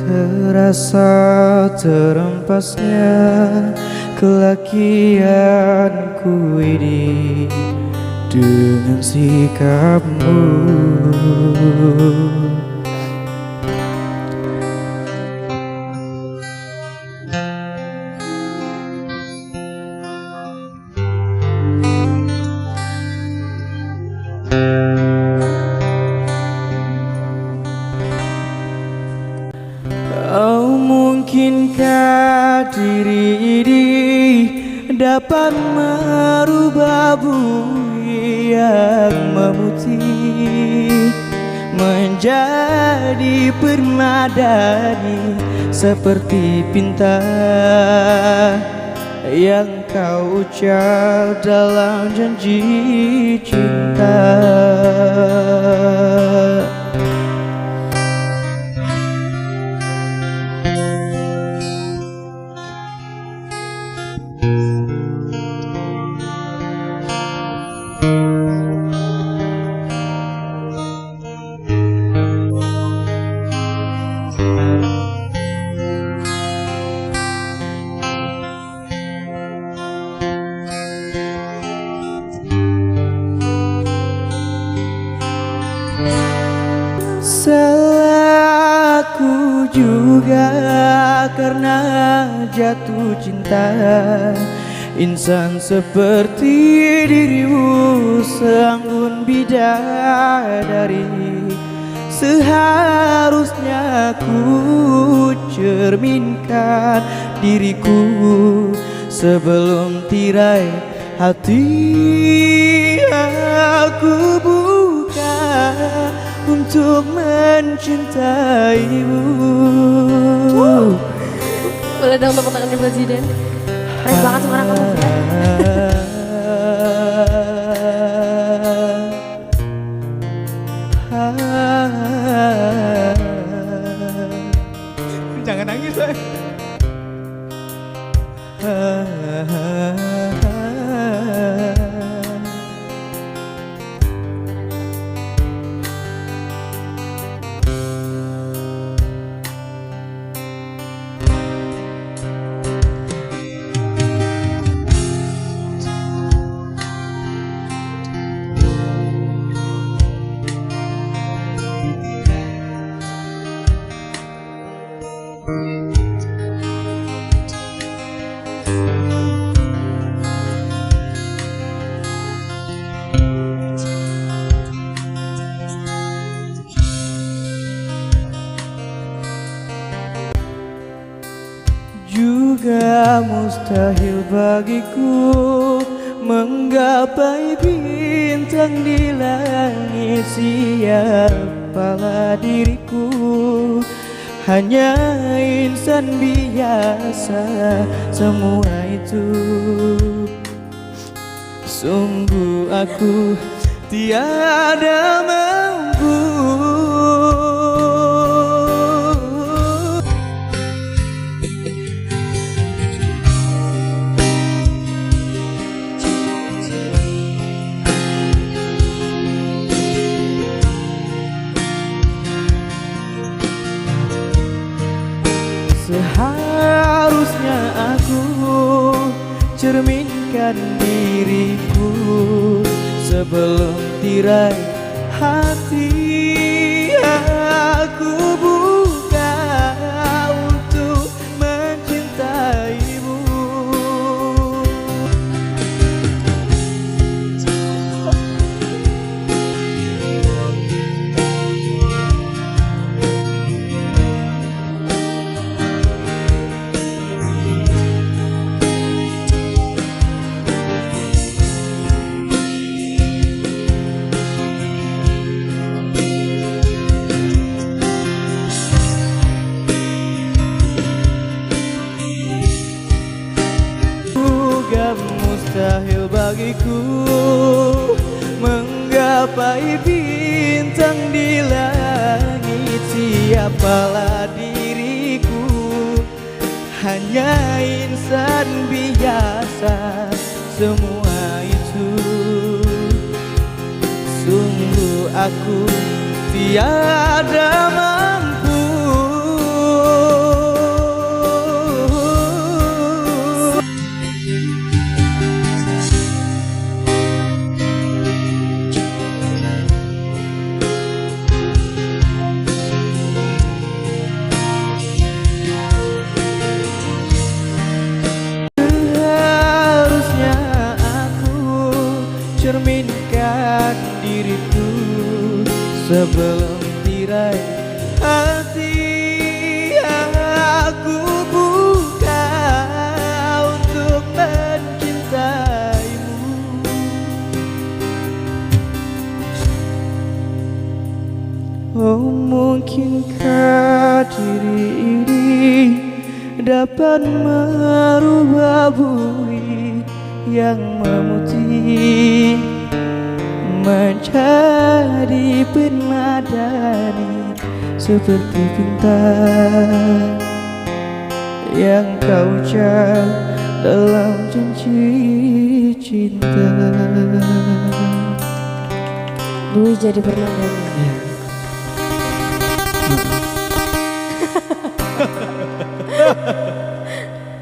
Terasa terempasnya kelakianku ini dengan sikapmu. Oh, mungkinkah diri ini dapat merubah bumi yang memutih menjadi permadani seperti pinta yang kau ucap dalam janji cinta. Salahku juga karena jatuh cinta insan seperti dirimu, seanggun bidadari. Seharusnya ku cerminkan diriku sebelum tirai hati aku buka untuk mencintaimu. Boleh dong tepuk tangan Presiden. Keren banget suara kamu, Jangan nangis, juga mustahil bagiku menggapai bintang di langit. Siapalah diriku, hanya insan biasa. Semua itu sungguh aku tiada mampu. Seharusnya aku cerminkan diriku sebelum tirai hati aku buka untuk mencintaimu. Mustahil bagiku menggapai bintang di langit. Siapalah diriku, hanya insan biasa. Semua itu sungguh aku tiada mampu. sebelum tirai hati aku buka untuk mencintaimu. Oh, mungkinkah diri ini dapat merubah bumi yang memutih menjadi penadani seperti bintang yang kau ucap dalam janji cinta. Dwi jadi bernadanya. Ya.